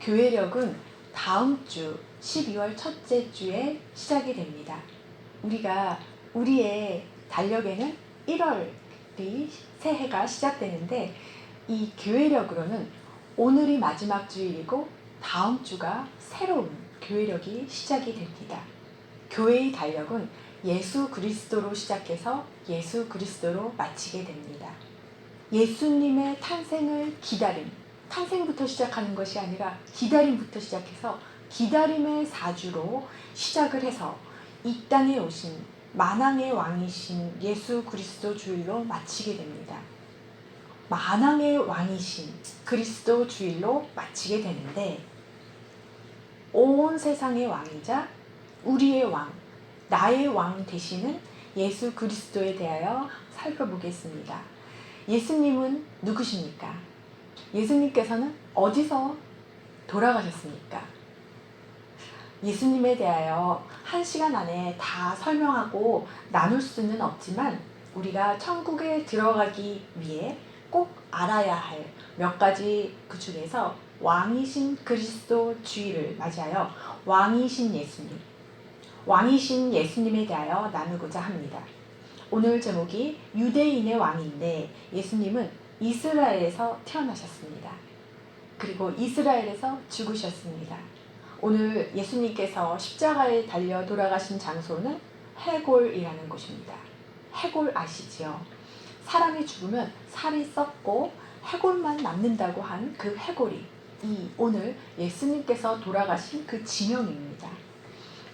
교회력은 다음 주 12월 첫째 주에 시작이 됩니다. 우리가 우리의 달력에는 1월이 새해가 시작되는데 이 교회력으로는 오늘이 마지막 주일이고 다음 주가 새로운 교회력이 시작이 됩니다. 교회의 달력은 예수 그리스도로 시작해서 예수 그리스도로 마치게 됩니다. 예수님의 탄생을 기다림, 탄생부터 시작하는 것이 아니라 기다림부터 시작해서 기다림의 사주로 시작을 해서 이 땅에 오신 만왕의 왕이신 예수 그리스도 주일로 마치게 됩니다. 만왕의 왕이신 그리스도 주일로 마치게 되는데 온 세상의 왕이자 우리의 왕, 나의 왕 되시는 예수 그리스도에 대하여 살펴보겠습니다. 예수님은 누구십니까? 예수님께서는 어디서 돌아가셨습니까? 예수님에 대하여 1시간 안에 다 설명하고 나눌 수는 없지만 우리가 천국에 들어가기 위해 꼭 알아야 할 몇 가지 그 중에서 왕이신 그리스도 주일을 맞이하여 왕이신 예수님에 대하여 나누고자 합니다. 오늘 제목이 유대인의 왕인데 예수님은 이스라엘에서 태어나셨습니다. 그리고 이스라엘에서 죽으셨습니다. 오늘 예수님께서 십자가에 달려 돌아가신 장소는 해골이라는 곳입니다. 해골 아시지요? 사람이 죽으면 살이 썩고 해골만 남는다고 한 그 해골이 오늘 예수님께서 돌아가신 그 지명입니다.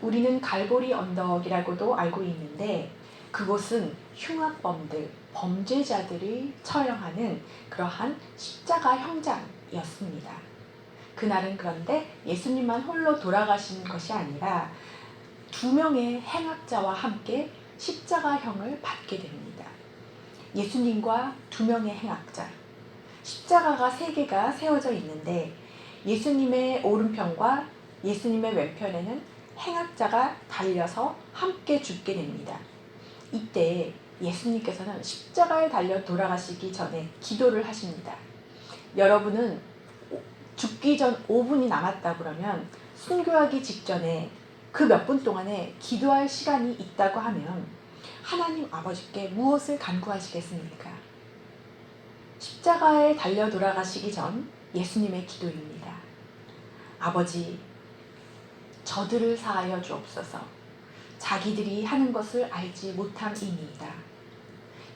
우리는 갈보리 언덕이라고도 알고 있는데 그곳은 흉악범들, 범죄자들이 처형하는 그러한 십자가 형장이었습니다. 그날은 그런데 예수님만 홀로 돌아가신 것이 아니라 2명의 행악자와 함께 십자가형을 받게 됩니다. 예수님과 2명의 행악자, 십자가가 3개가 세워져 있는데 예수님의 오른편과 예수님의 왼편에는 행악자가 달려서 함께 죽게 됩니다. 이때 예수님께서는 십자가에 달려 돌아가시기 전에 기도를 하십니다. 여러분은 죽기 전 5분이 남았다 그러면 순교하기 직전에 그 몇 분 동안에 기도할 시간이 있다고 하면 하나님 아버지께 무엇을 간구하시겠습니까? 십자가에 달려 돌아가시기 전 예수님의 기도입니다. 아버지, 저들을 사하여 주옵소서. 자기들이 하는 것을 알지 못함이니이다.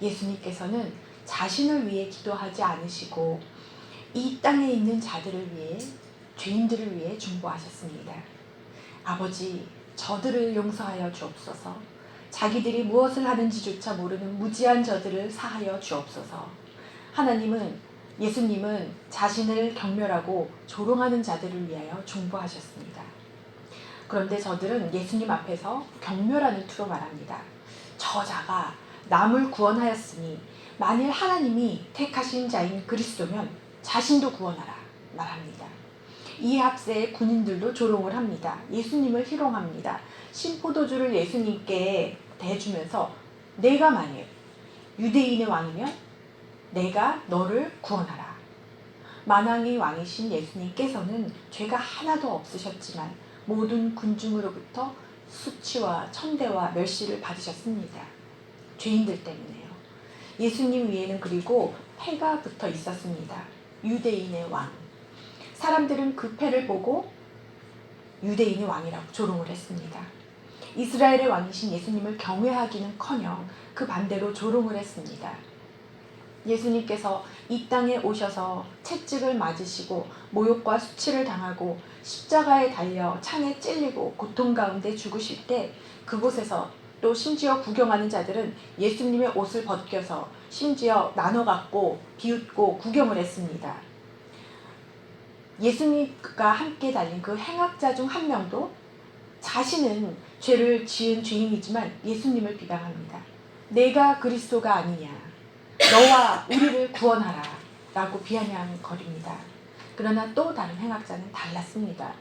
예수님께서는 자신을 위해 기도하지 않으시고 이 땅에 있는 자들을 위해, 죄인들을 위해 중보하셨습니다. 아버지, 저들을 용서하여 주옵소서. 자기들이 무엇을 하는지조차 모르는 무지한 저들을 사하여 주옵소서. 예수님은 자신을 경멸하고 조롱하는 자들을 위하여 중보하셨습니다. 그런데 저들은 예수님 앞에서 경멸하는 투로 말합니다. 저자가 남을 구원하였으니 만일 하나님이 택하신 자인 그리스도면 자신도 구원하라 말합니다. 이에 합세 군인들도 조롱을 합니다. 예수님을 희롱합니다. 신포도주를 예수님께 대주면서 내가 만일 유대인의 왕이면 내가 너를 구원하라. 만왕의 왕이신 예수님께서는 죄가 하나도 없으셨지만 모든 군중으로부터 수치와 천대와 멸시를 받으셨습니다. 죄인들 때문에요. 예수님 위에는 그리고 패가 붙어 있었습니다. 유대인의 왕. 사람들은 그 패를 보고 유대인의 왕이라고 조롱을 했습니다. 이스라엘의 왕이신 예수님을 경외하기는커녕 그 반대로 조롱을 했습니다. 예수님께서 이 땅에 오셔서 채찍을 맞으시고 모욕과 수치를 당하고 십자가에 달려 창에 찔리고 고통 가운데 죽으실 때 그곳에서 또 심지어 구경하는 자들은 예수님의 옷을 벗겨서 심지어 나눠 갖고 비웃고 구경을 했습니다. 예수님과 함께 달린 그 행악자 중 한 명도 자신은 죄를 지은 죄인이지만 예수님을 비방합니다. 내가 그리스도가 아니냐, 너와 우리를 구원하라 라고 비아냥거립니다. 그러나 또 다른 행악자는 달랐습니다.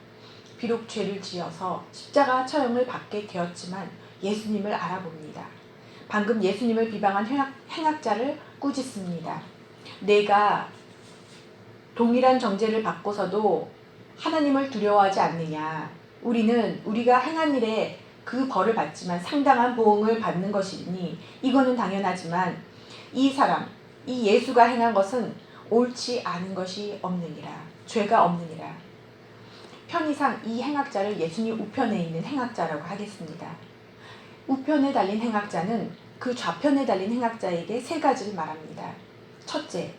비록 죄를 지어서 십자가 처형을 받게 되었지만 예수님을 알아봅니다. 방금 예수님을 비방한 행악자를 꾸짖습니다. 내가 동일한 정죄를 받고서도 하나님을 두려워하지 않느냐. 우리는 우리가 행한 일에 그 벌을 받지만 상당한 보응을 받는 것이니 이거는 당연하지만 이 사람, 이 예수가 행한 것은 옳지 않은 것이 없느니라. 죄가 없느니라. 편의상 이 행악자를 예수님 우편에 있는 행악자라고 하겠습니다. 우편에 달린 행악자는 그 좌편에 달린 행악자에게 세 가지를 말합니다. 첫째,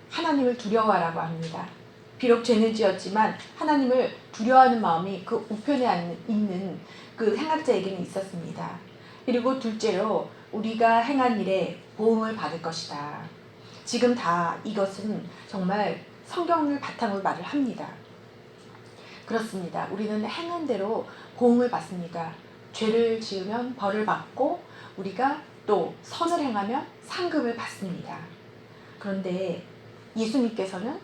하나님을 두려워하라고 합니다. 비록 죄는 지었지만 하나님을 두려워하는 마음이 그 우편에 있는 그 행악자에게는 있었습니다. 그리고 둘째로 우리가 행한 일에 보응을 받을 것이다. 지금 다 이것은 정말 성경을 바탕으로 말을 합니다. 그렇습니다. 우리는 행한 대로 보응을 받습니다. 죄를 지으면 벌을 받고 우리가 또 선을 행하면 상급을 받습니다. 그런데 예수님께서는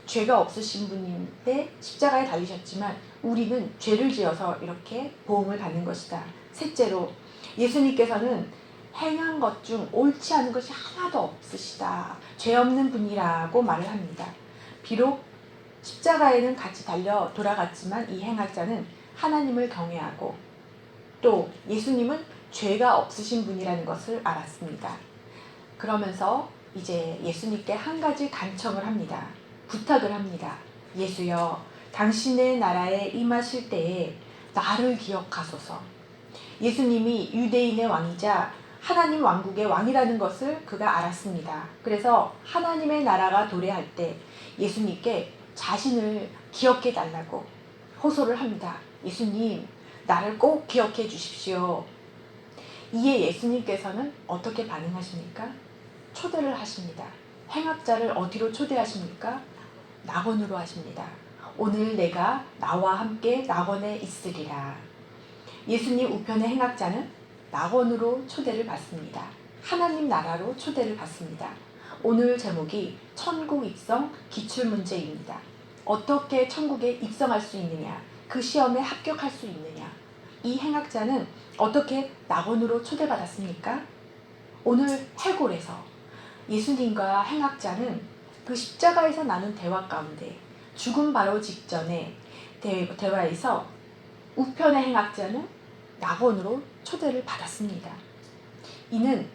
죄가 없으신 분인데 십자가에 달리셨지만 우리는 죄를 지어서 이렇게 보응을 받는 것이다. 셋째로 예수님께서는 행한 것 중 옳지 않은 것이 하나도 없으시다. 죄 없는 분이라고 말을 합니다. 비록 십자가에는 같이 달려 돌아갔지만 이 행악자는 하나님을 경외하고 또 예수님은 죄가 없으신 분이라는 것을 알았습니다. 그러면서 이제 예수님께 한 가지 간청을 합니다. 부탁을 합니다. 예수여, 당신의 나라에 임하실 때에 나를 기억하소서. 예수님이 유대인의 왕이자 하나님 왕국의 왕이라는 것을 그가 알았습니다. 그래서 하나님의 나라가 도래할 때 예수님께 자신을 기억해 달라고 호소를 합니다. 예수님, 나를 꼭 기억해 주십시오. 이에 예수님께서는 어떻게 반응하십니까? 초대를 하십니다. 행악자를 어디로 초대하십니까? 낙원으로 하십니다. 오늘 내가 나와 함께 낙원에 있으리라. 예수님 우편의 행악자는 낙원으로 초대를 받습니다. 하나님 나라로 초대를 받습니다. 오늘 제목이 천국 입성 기출문제입니다. 어떻게 천국에 입성할 수 있느냐? 그 시험에 합격할 수 있느냐? 이 행악자는 어떻게 낙원으로 초대받았습니까? 오늘 해골에서 예수님과 행악자는 그 십자가에서 나눈 대화 가운데 죽음 바로 직전에 대화에서 우편의 행악자는 낙원으로 초대를 받았습니다. 이는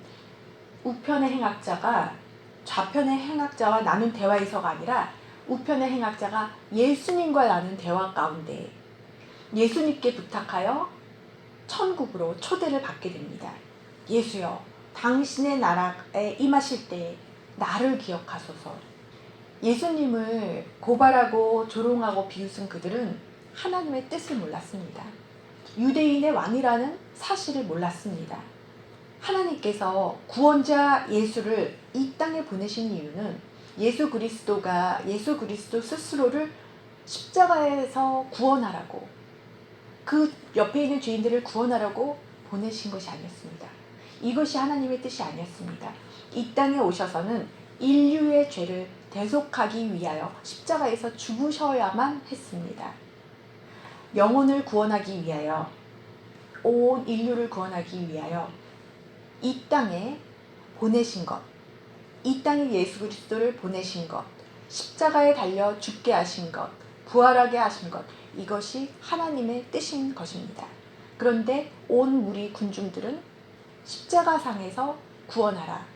우편의 행악자가 좌편의 행악자와 나눈 대화에서가 아니라 우편의 행악자가 예수님과 나눈 대화 가운데 예수님께 부탁하여 천국으로 초대를 받게 됩니다. 예수여, 당신의 나라에 임하실 때 나를 기억하소서. 예수님을 고발하고 조롱하고 비웃은 그들은 하나님의 뜻을 몰랐습니다. 유대인의 왕이라는 사실을 몰랐습니다. 하나님께서 구원자 예수를 이 땅에 보내신 이유는 예수 그리스도 스스로를 십자가에서 구원하라고, 그 옆에 있는 죄인들을 구원하라고 보내신 것이 아니었습니다. 이것이 하나님의 뜻이 아니었습니다. 이 땅에 오셔서는 인류의 죄를 대속하기 위하여 십자가에서 죽으셔야만 했습니다. 영혼을 구원하기 위하여, 온 인류를 구원하기 위하여 이 땅에 보내신 것, 이 땅에 예수 그리스도를 보내신 것, 십자가에 달려 죽게 하신 것, 부활하게 하신 것, 이것이 하나님의 뜻인 것입니다. 그런데 온 무리 군중들은 십자가상에서 구원하라,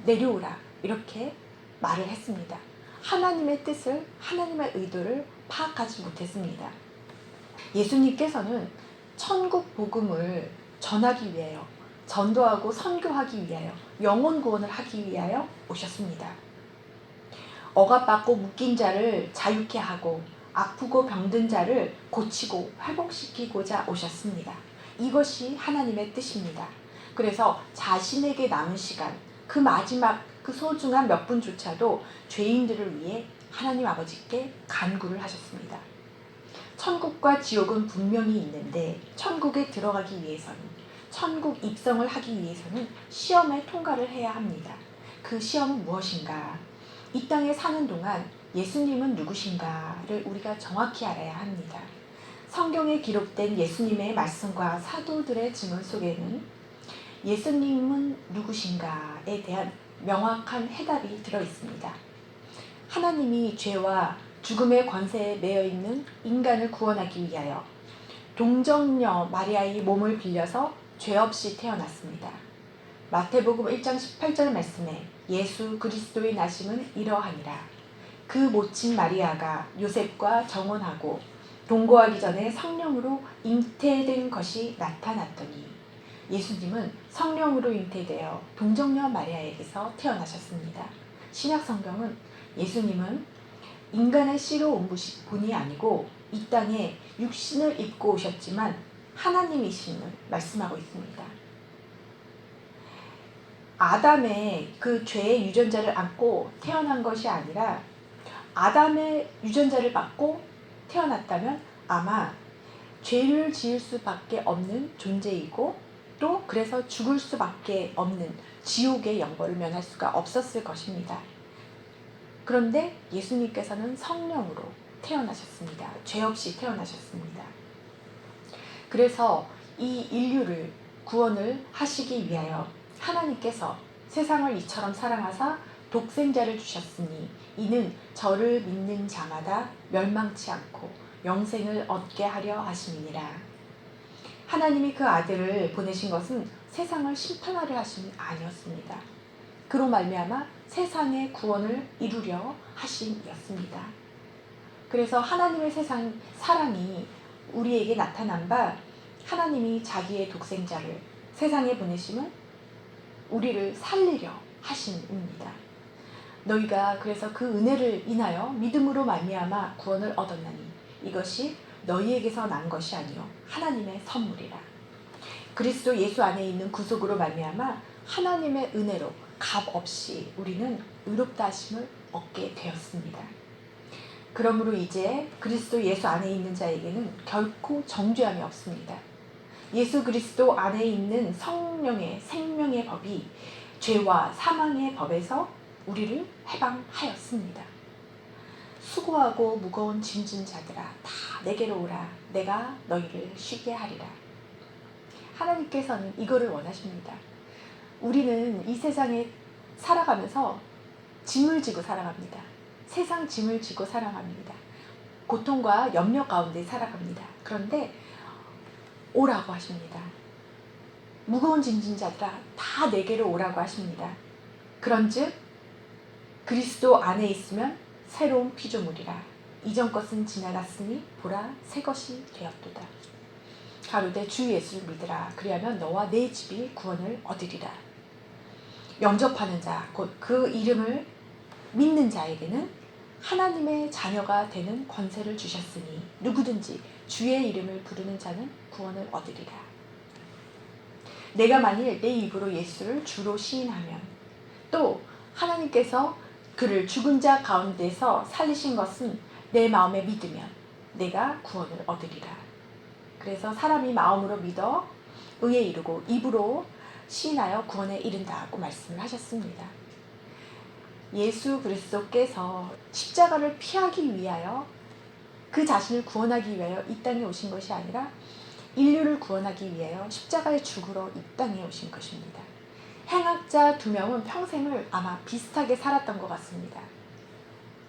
내려오라 이렇게 말을 했습니다. 하나님의 뜻을, 하나님의 의도를 파악하지 못했습니다. 예수님께서는 천국 복음을 전하기 위하여, 전도하고 선교하기 위하여, 영혼 구원을 하기 위하여 오셨습니다. 억압받고 묶인 자를 자유케 하고 아프고 병든 자를 고치고 회복시키고자 오셨습니다. 이것이 하나님의 뜻입니다. 그래서 자신에게 남은 시간, 그 마지막 그 소중한 몇 분조차도 죄인들을 위해 하나님 아버지께 간구를 하셨습니다. 천국과 지옥은 분명히 있는데 천국에 들어가기 위해서는, 천국 입성을 하기 위해서는 시험에 통과를 해야 합니다. 그 시험은 무엇인가? 이 땅에 사는 동안 예수님은 누구신가를 우리가 정확히 알아야 합니다. 성경에 기록된 예수님의 말씀과 사도들의 증언 속에는 예수님은 누구신가에 대한 명확한 해답이 들어 있습니다. 하나님이 죄와 죽음의 권세에 매여 있는 인간을 구원하기 위하여 동정녀 마리아의 몸을 빌려서 죄 없이 태어났습니다. 마태복음 1장 18절 말씀에 예수 그리스도의 나심은 이러하니라. 그 모친 마리아가 요셉과 정혼하고 동거하기 전에 성령으로 잉태된 것이 나타났더니 예수님은 성령으로 잉태되어 동정녀 마리아에게서 태어나셨습니다. 신약 성경은 예수님은 인간의 씨로 온 분이 아니고 이 땅에 육신을 입고 오셨지만 하나님이심을 말씀하고 있습니다. 아담의 그 죄의 유전자를 안고 태어난 것이 아니라 아담의 유전자를 받고 태어났다면 아마 죄를 지을 수밖에 없는 존재이고 또 그래서 죽을 수밖에 없는 지옥의 영벌을 면할 수가 없었을 것입니다. 그런데 예수님께서는 성령으로 태어나셨습니다. 죄 없이 태어나셨습니다. 그래서 이 인류를 구원을 하시기 위하여 하나님께서 세상을 이처럼 사랑하사 독생자를 주셨으니 이는 저를 믿는 자마다 멸망치 않고 영생을 얻게 하려 하심이니라. 하나님이 그 아들을 보내신 것은 세상을 심판하려 하심이 아니었습니다. 그로 말미암아 세상의 구원을 이루려 하심이었습니다. 그래서 하나님의 세상 사랑이 우리에게 나타난 바 하나님이 자기의 독생자를 세상에 보내심은 우리를 살리려 하심입니다. 너희가 그래서 그 은혜를 인하여 믿음으로 말미암아 구원을 얻었나니 이것이 너희에게서 난 것이 아니요 하나님의 선물이라. 그리스도 예수 안에 있는 구속으로 말미암아 하나님의 은혜로 값 없이 우리는 의롭다 하심을 얻게 되었습니다. 그러므로 이제 그리스도 예수 안에 있는 자에게는 결코 정죄함이 없습니다. 예수 그리스도 안에 있는 성령의 생명의 법이 죄와 사망의 법에서 우리를 해방하였습니다. 수고하고 무거운 짐진 자들아 다 내게로 오라. 내가 너희를 쉬게 하리라. 하나님께서는 이거를 원하십니다. 우리는 이 세상에 살아가면서 짐을 지고 살아갑니다. 세상 짐을 지고 살아갑니다. 고통과 염려 가운데 살아갑니다. 그런데 오라고 하십니다. 무거운 짐진 자들아 다 내게로 오라고 하십니다. 그런즉 그리스도 안에 있으면 새로운 피조물이라. 이전 것은 지나갔으니 보라 새 것이 되었도다. 가로되 주 예수를 믿으라. 그리하면 너와 내 집이 구원을 얻으리라. 영접하는 자, 곧 그 이름을 믿는 자에게는 하나님의 자녀가 되는 권세를 주셨으니 누구든지 주의 이름을 부르는 자는 구원을 얻으리라. 내가 만일 내 입으로 예수를 주로 시인하면 또 하나님께서 그를 죽은 자 가운데서 살리신 것은 내 마음에 믿으면 내가 구원을 얻으리라. 그래서 사람이 마음으로 믿어 의에 이르고 입으로 시인하여 구원에 이른다고 말씀을 하셨습니다. 예수 그리스도께서 십자가를 피하기 위하여 그 자신을 구원하기 위하여 이 땅에 오신 것이 아니라 인류를 구원하기 위하여 십자가에 죽으러 이 땅에 오신 것입니다. 행악자 2명은 평생을 아마 비슷하게 살았던 것 같습니다.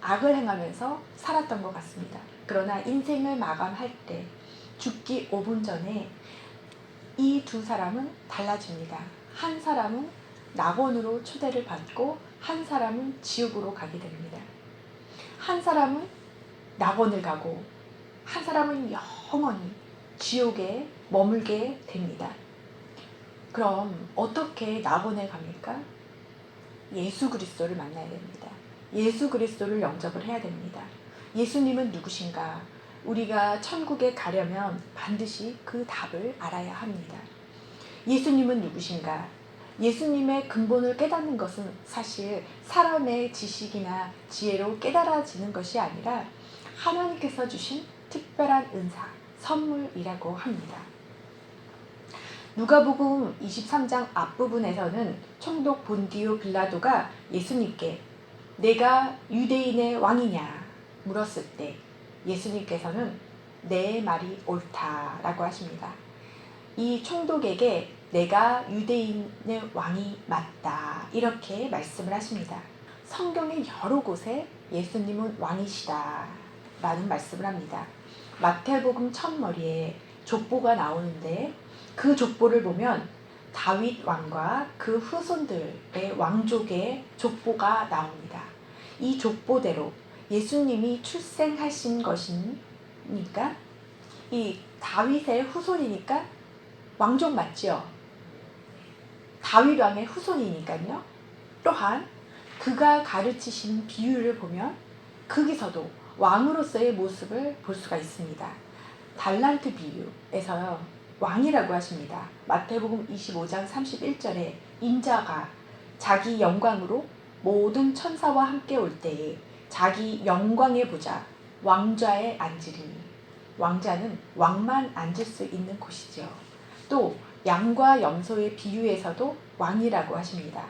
악을 행하면서 살았던 것 같습니다. 그러나 인생을 마감할 때 죽기 5분 전에 이 두 사람은 달라집니다. 한 사람은 낙원으로 초대를 받고 한 사람은 지옥으로 가게 됩니다. 한 사람은 낙원을 가고 한 사람은 영원히 지옥에 머물게 됩니다. 그럼 어떻게 낙원에 갑니까? 예수 그리스도를 만나야 됩니다. 예수 그리스도를 영접을 해야 됩니다. 예수님은 누구신가? 우리가 천국에 가려면 반드시 그 답을 알아야 합니다. 예수님은 누구신가? 예수님의 근본을 깨닫는 것은 사실 사람의 지식이나 지혜로 깨달아지는 것이 아니라 하나님께서 주신 특별한 은사, 선물이라고 합니다. 누가복음 23장 앞부분에서는 총독 본디오 빌라도가 예수님께 내가 유대인의 왕이냐 물었을 때 예수님께서는 내 말이 옳다라고 하십니다. 이 총독에게 내가 유대인의 왕이 맞다 이렇게 말씀을 하십니다. 성경의 여러 곳에 예수님은 왕이시다 라는 말씀을 합니다. 마태복음 첫머리에 족보가 나오는데 그 족보를 보면 다윗 왕과 그 후손들의 왕족의 족보가 나옵니다. 이 족보대로 예수님이 출생하신 것이니까 이 다윗의 후손이니까 왕족 맞죠? 다윗 왕의 후손이니까요. 또한 그가 가르치신 비유를 보면 거기서도 왕으로서의 모습을 볼 수가 있습니다. 달란트 비유에서 왕이라고 하십니다. 마태복음 25장 31절에 인자가 자기 영광으로 모든 천사와 함께 올 때에 자기 영광의 보좌 왕좌에 앉으리니, 왕자는 왕만 앉을 수 있는 곳이죠. 또 양과 염소의 비유에서도 왕이라고 하십니다.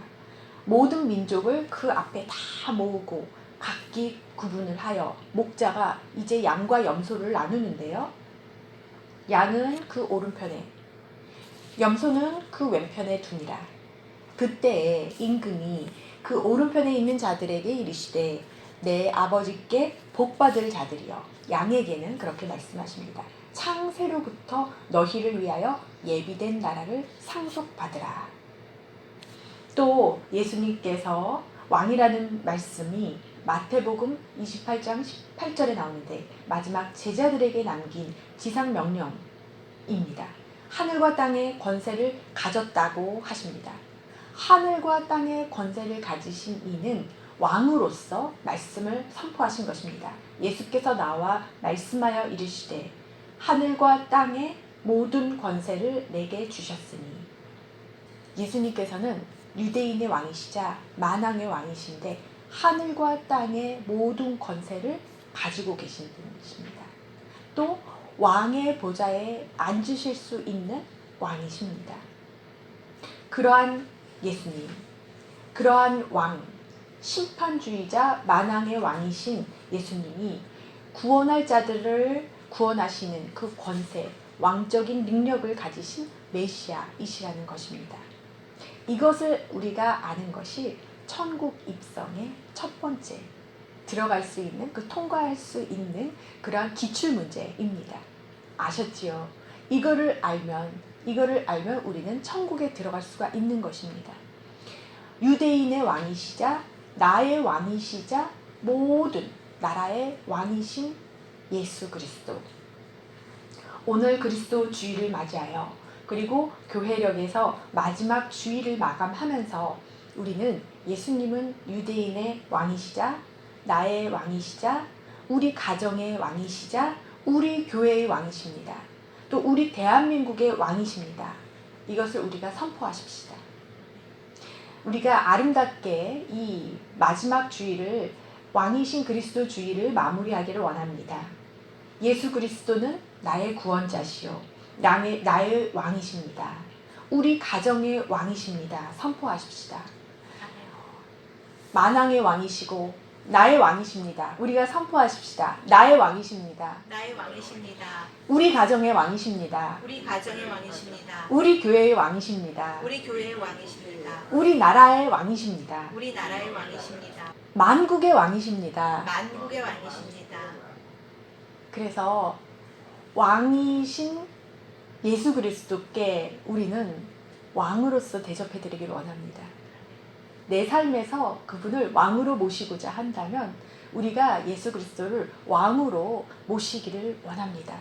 모든 민족을 그 앞에 다 모으고 각기 구분을 하여 목자가 이제 양과 염소를 나누는데요. 양은 그 오른편에, 염소는 그 왼편에 두니라. 그때에 임금이 그 오른편에 있는 자들에게 이르시되 내 아버지께 복받을 자들이여, 양에게는 그렇게 말씀하십니다. 창세로부터 너희를 위하여 예비된 나라를 상속받으라. 또 예수님께서 왕이라는 말씀이 마태복음 28장 18절에 나오는데 마지막 제자들에게 남긴 지상명령입니다. 하늘과 땅의 권세를 가졌다고 하십니다. 하늘과 땅의 권세를 가지신 이는 왕으로서 말씀을 선포하신 것입니다. 예수께서 나와 말씀하여 이르시되 하늘과 땅의 모든 권세를 내게 주셨으니, 예수님께서는 유대인의 왕이시자 만왕의 왕이신데 하늘과 땅의 모든 권세를 가지고 계신 분이십니다. 또 왕의 보좌에 앉으실 수 있는 왕이십니다. 그러한 예수님, 그러한 왕, 심판주의자 만왕의 왕이신 예수님이 구원할 자들을 구원하시는 그 권세, 왕적인 능력을 가지신 메시아이시라는 것입니다. 이것을 우리가 아는 것이 천국 입성의 첫 번째, 들어갈 수 있는, 통과할 수 있는 그러한 기출 문제입니다. 아셨지요? 이거를 알면 우리는 천국에 들어갈 수가 있는 것입니다. 유대인의 왕이시자 나의 왕이시자 모든 나라의 왕이신 예수 그리스도. 오늘 그리스도 주일을 맞이하여 그리고 교회력에서 마지막 주일을 마감하면서 우리는 예수님은 유대인의 왕이시자 나의 왕이시자 우리 가정의 왕이시자 우리 교회의 왕이십니다. 또 우리 대한민국의 왕이십니다. 이것을 우리가 선포하십시다. 우리가 아름답게 이 마지막 주일을, 왕이신 그리스도 주일을 마무리하기를 원합니다. 예수 그리스도는 나의 구원자시요 나의 왕이십니다. 우리 가정의 왕이십니다. 선포하십시다. 만왕의 왕이시고 나의 왕이십니다. 우리가 선포하십시다. 나의 왕이십니다. 나의 왕이십니다. 우리 가정의 왕이십니다. 우리 가정의 왕이십니다. 우리 교회의 왕이십니다. 우리 교회의 왕이십니다. 우리 나라의 왕이십니다. 우리 나라의 왕이십니다. 만국의 왕이십니다. 만국의 왕이십니다. 그래서 왕이신 예수 그리스도께 우리는 왕으로서 대접해드리기를 원합니다. 내 삶에서 그분을 왕으로 모시고자 한다면 우리가 예수 그리스도를 왕으로 모시기를 원합니다.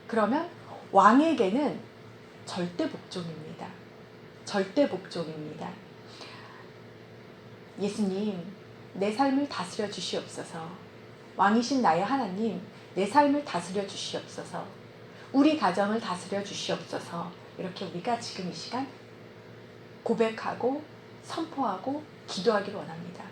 그러면 왕에게는 절대 복종입니다. 절대 복종입니다. 예수님, 내 삶을 다스려 주시옵소서. 왕이신 나의 하나님, 내 삶을 다스려 주시옵소서. 우리 가정을 다스려 주시옵소서. 이렇게 우리가 지금 이 시간 고백하고 선포하고 기도하기를 원합니다.